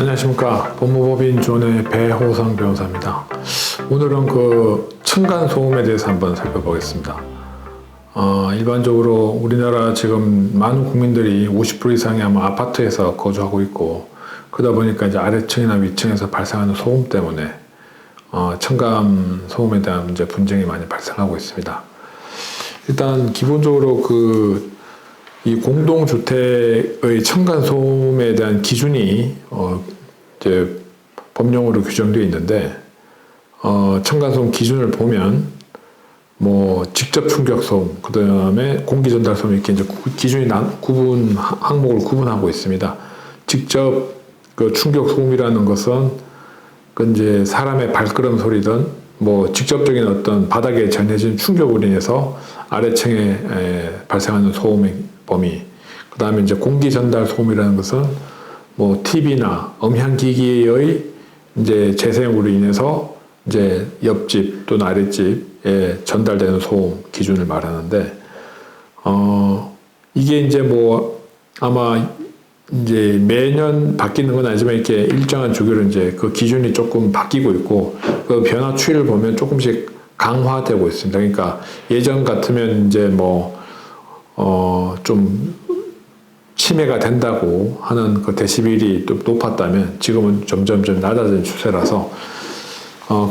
안녕하십니까. 법무법인 존의 배호성 변호사입니다. 오늘은 그 층간소음에 대해서 한번 살펴보겠습니다. 일반적으로 우리나라 지금 많은 국민들이 50% 이상이 아마 아파트에서 거주하고 있고, 그러다 보니까 이제 아래층이나 위층에서 발생하는 소음 때문에 층간 소음에 대한 이제 분쟁이 많이 발생하고 있습니다. 일단 기본적으로 이 공동주택의 층간소음에 대한 기준이 이제 법령으로 규정되어 있는데, 층간소음 기준을 보면 뭐 직접 충격 소음, 그 다음에 공기 전달 소음, 이렇게 이제 기준이 항목을 구분하고 있습니다. 직접 그 충격 소음이라는 것은 그 이제 사람의 발걸음 소리든 뭐 직접적인 어떤 바닥에 전해진 충격으로 인해서 아래층에 발생하는 소음의 범위, 그 다음에 이제 공기 전달 소음이라는 것은 뭐 TV나 음향기기의 이제 재생으로 인해서 이제 옆집 또는 아랫집에 전달되는 소음 기준을 말하는데, 이게 이제 뭐 아마 이제 매년 바뀌는 건 아니지만 이렇게 일정한 주기로 이제 그 기준이 조금 바뀌고 있고, 그 변화 추이를 보면 조금씩 강화되고 있습니다. 그러니까 예전 같으면 이제 좀 침해가 된다고 하는 그 데시벨이 또 높았다면 지금은 점점 낮아지는 추세라서,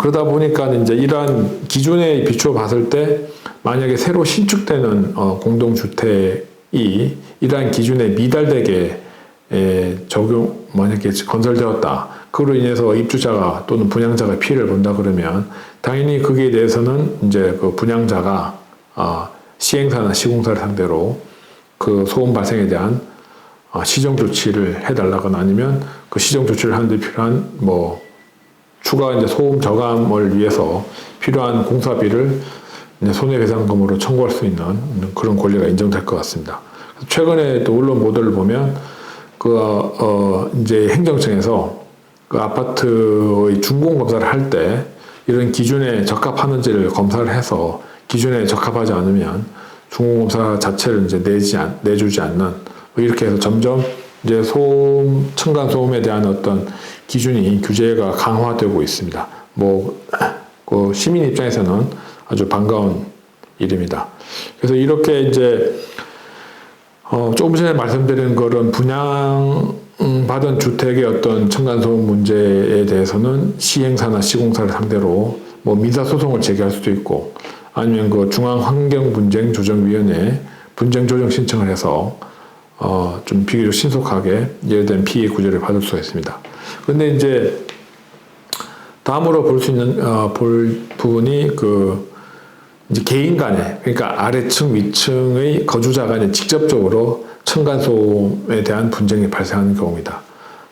그러다 보니까 이제 이러한 기준에 비추어 봤을 때 만약에 새로 신축되는 공동주택이 이러한 기준에 미달되게 만약에 건설되었다, 그로 인해서 입주자가 또는 분양자가 피해를 본다 그러면 당연히 거기에 대해서는 이제 그 분양자가 시행사나 시공사를 상대로 그 소음 발생에 대한 시정 조치를 해달라거나 아니면 그 시정 조치를 하는 데 필요한 뭐 추가 이제 소음 저감을 위해서 필요한 공사비를 이제 손해배상금으로 청구할 수 있는 그런 권리가 인정될 것 같습니다. 최근에 또 언론 보도를 보면 이제 행정청에서 그 아파트의 준공 검사를 할 때 이런 기준에 적합하는지를 검사를 해서 기준에 적합하지 않으면 준공검사 자체를 이제 내주지 않는, 뭐 이렇게 해서 점점 이제 층간소음에 대한 어떤 기준이 규제가 강화되고 있습니다. 그 시민 입장에서는 아주 반가운 일입니다. 그래서 이렇게 이제 조금 전에 말씀드린 그런 분양받은 주택의 어떤 층간소음 문제에 대해서는 시행사나 시공사를 상대로 뭐 민사소송을 제기할 수도 있고, 아니면 그 중앙환경분쟁조정위원회에 분쟁조정 신청을 해서 좀 비교적 신속하게 예외된 피해 구제를 받을 수가 있습니다. 근데 이제 다음으로 볼 부분이 이제 개인 간에, 그러니까 아래층, 위층의 거주자 간에 직접적으로 층간소음에 대한 분쟁이 발생하는 경우입니다.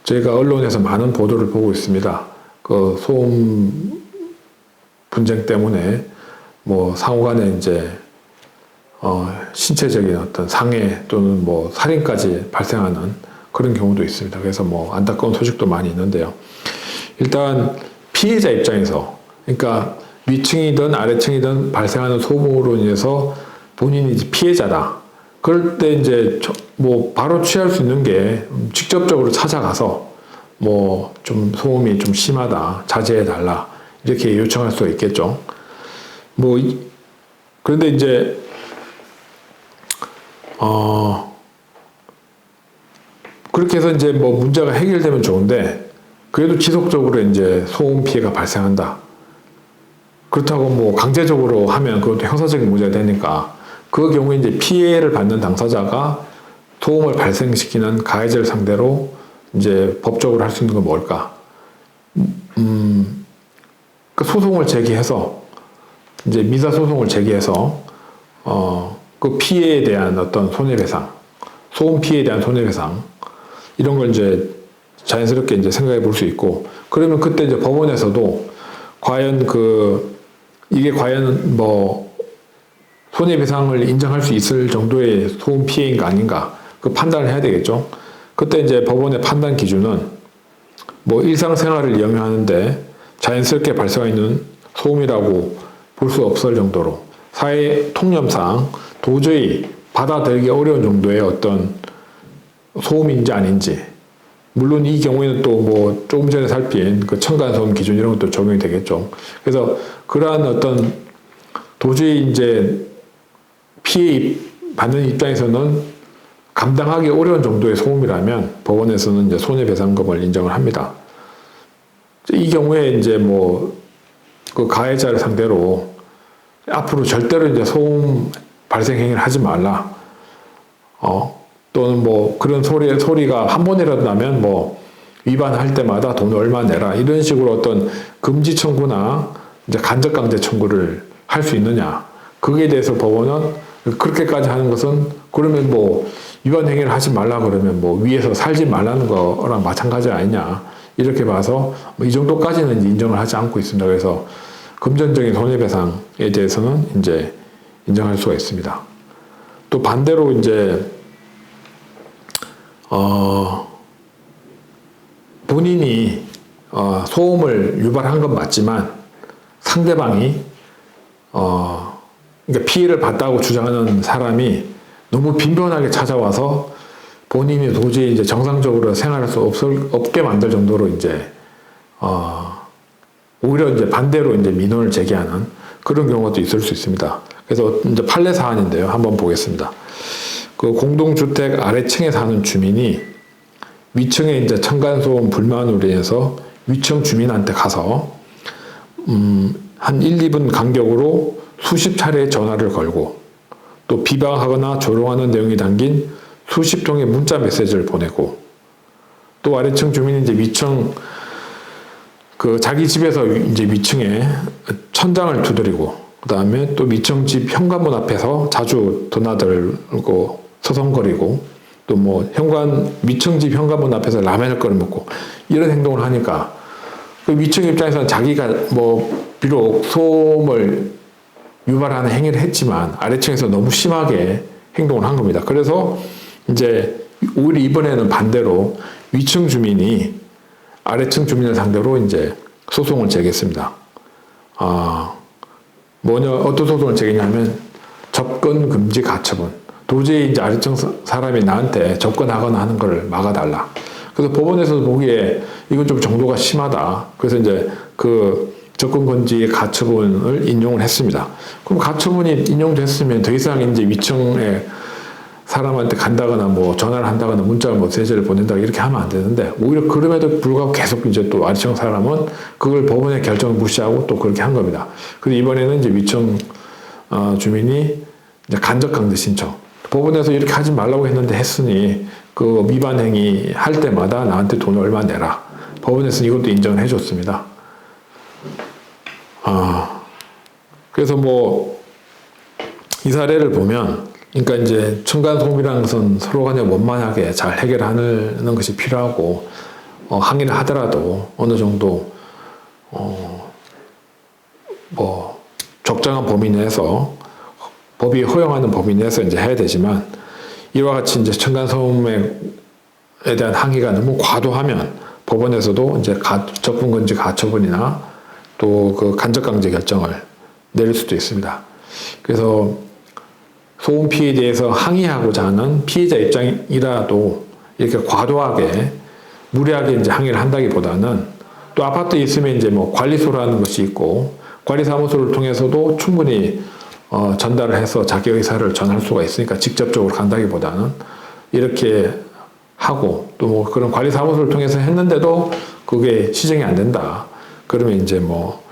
저희가 언론에서 많은 보도를 보고 있습니다. 그 소음 분쟁 때문에 뭐 상호 간에 이제 신체적인 어떤 상해 또는 뭐 살인까지 발생하는 그런 경우도 있습니다. 그래서 뭐 안타까운 소식도 많이 있는데요. 일단 피해자 입장에서, 그러니까 위층이든 아래층이든 발생하는 소음으로 인해서 본인이 이제 피해자다. 그럴 때 이제 뭐 바로 취할 수 있는 게 직접적으로 찾아가서 뭐 좀 소음이 좀 심하다, 자제해달라, 이렇게 요청할 수가 있겠죠. 그런데 이제 그렇게 해서 이제 뭐 문제가 해결되면 좋은데, 그래도 지속적으로 이제 소음 피해가 발생한다. 그렇다고 뭐 강제적으로 하면 그것도 형사적인 문제가 되니까, 그 경우에 이제 피해를 받는 당사자가 소음을 발생시키는 가해자를 상대로 이제 법적으로 할 수 있는 건 뭘까? 그 소송을 제기해서, 이제 민사소송을 제기해서 그 피해에 대한 어떤 손해배상, 소음 피해에 대한 손해배상, 이런 걸 이제 자연스럽게 이제 생각해 볼 수 있고, 그러면 그때 이제 법원에서도 과연 이게 과연 뭐 손해배상을 인정할 수 있을 정도의 소음 피해인가 아닌가, 그 판단을 해야 되겠죠. 그때 이제 법원의 판단 기준은 뭐 일상생활을 영위하는데 자연스럽게 발생하는 소음이라고 볼 수 없을 정도로 사회 통념상 도저히 받아들이기 어려운 정도의 어떤 소음인지 아닌지, 물론 이 경우에는 또 뭐 조금 전에 살핀 그 층간소음 기준 이런 것도 적용이 되겠죠. 그래서 그러한 어떤 도저히 이제 피해 받는 입장에서는 감당하기 어려운 정도의 소음이라면 법원에서는 이제 손해배상금을 인정을 합니다. 이 경우에 이제 뭐 그 가해자를 상대로 앞으로 절대로 이제 소음 발생 행위를 하지 말라. 또는 뭐 그런 소리가 한 번이라도 나면 뭐 위반할 때마다 돈 얼마 내라. 이런 식으로 어떤 금지 청구나 이제 간접 강제 청구를 할 수 있느냐. 거기에 대해서 법원은 그렇게까지 하는 것은 그러면 뭐 위반 행위를 하지 말라 그러면 뭐 위에서 살지 말라는 거랑 마찬가지 아니냐. 이렇게 봐서 뭐 이 정도까지는 인정을 하지 않고 있습니다. 그래서 금전적인 손해배상에 대해서는 이제 인정할 수가 있습니다. 또 반대로 이제 본인이 소음을 유발한 건 맞지만 상대방이 그러니까 피해를 봤다고 주장하는 사람이 너무 빈번하게 찾아와서 본인이 도저히 이제 정상적으로 생활할 수 없게 만들 정도로 이제 오히려 이제 반대로 이제 민원을 제기하는 그런 경우도 있을 수 있습니다. 그래서 이제 판례 사안인데요. 한번 보겠습니다. 그 공동주택 아래층에 사는 주민이 위층에 이제 층간소음 불만으로 인해서 위층 주민한테 가서 한 1, 2분 간격으로 수십 차례 전화를 걸고 또 비방하거나 조롱하는 내용이 담긴 수십 통의 문자 메시지를 보내고 또 아래층 주민이 이제 위층 그 자기 집에서 이제 위층에 천장을 두드리고 그다음에 또 위층 집 현관문 앞에서 자주 드나들고 서성거리고 또 뭐 위층 집 현관문 앞에서 라면을 끓여 먹고 이런 행동을 하니까 그 위층 입장에서는 자기가 뭐 비록 소음을 유발하는 행위를 했지만 아래층에서 너무 심하게 행동을 한 겁니다. 그래서 이제 오히려 이번에는 반대로 위층 주민이 아래층 주민을 상대로 이제 소송을 제기했습니다. 어떤 소송을 제기냐면 접근 금지 가처분. 도저히 이제 아래층 사람이 나한테 접근하거나 하는 걸 막아달라. 그래서 법원에서 보기에 이건 좀 정도가 심하다. 그래서 이제 그 접근 금지 가처분을 인용을 했습니다. 그럼 가처분이 인용됐으면 더 이상 이제 위층에 사람한테 간다거나 뭐 전화를 한다거나 문자 메시지를 보낸다고 이렇게 하면 안 되는데 오히려 그럼에도 불구하고 계속 이제 또 아래층 사람은 그걸 법원의 결정을 무시하고 또 그렇게 한 겁니다. 그래서 이번에는 이제 위층 주민이 이제 간접 강제 신청. 법원에서 이렇게 하지 말라고 했으니 그 위반 행위 할 때마다 나한테 돈 얼마 내라. 법원에서는 이것도 인정을 해줬습니다. 그래서 뭐 이 사례를 보면 그러니까 이제 층간소음이라는 것은 서로 간에 원만하게 잘 해결하는 것이 필요하고 항의를 하더라도 어느 정도 뭐 적정한 범위 내에서 법이 허용하는 범위 내에서 이제 해야 되지만 이와 같이 이제 층간소음에 대한 항의가 너무 과도하면 법원에서도 이제 접근금지 가처분이나 또 그 간접강제 결정을 내릴 수도 있습니다. 그래서 소음 피해에 대해서 항의하고자 하는 피해자 입장이라도 이렇게 과도하게 무리하게 이제 항의를 한다기보다는 또 아파트에 있으면 이제 뭐 관리소라는 것이 있고 관리사무소를 통해서도 충분히 전달을 해서 자기 의사를 전할 수가 있으니까 직접적으로 간다기보다는 이렇게 하고 또 뭐 그런 관리사무소를 통해서 했는데도 그게 시정이 안 된다. 그러면 이제 뭐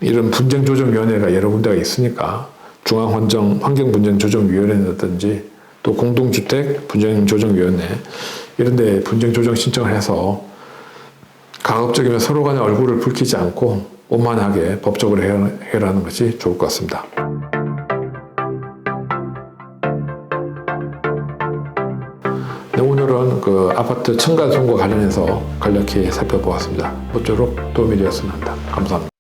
이런 분쟁조정위원회가 여러 군데가 있으니까 중앙환경분쟁조정위원회라든지 또 공동주택 분쟁조정위원회 이런 데 분쟁조정 신청을 해서 가급적이면 서로 간의 얼굴을 붉히지 않고 원만하게 법적으로 해결하는 것이 좋을 것 같습니다. 네, 오늘은 그 아파트 층간소음과 관련해서 간략히 살펴보았습니다. 모쪼록 도움이 되었으면 합니다. 감사합니다.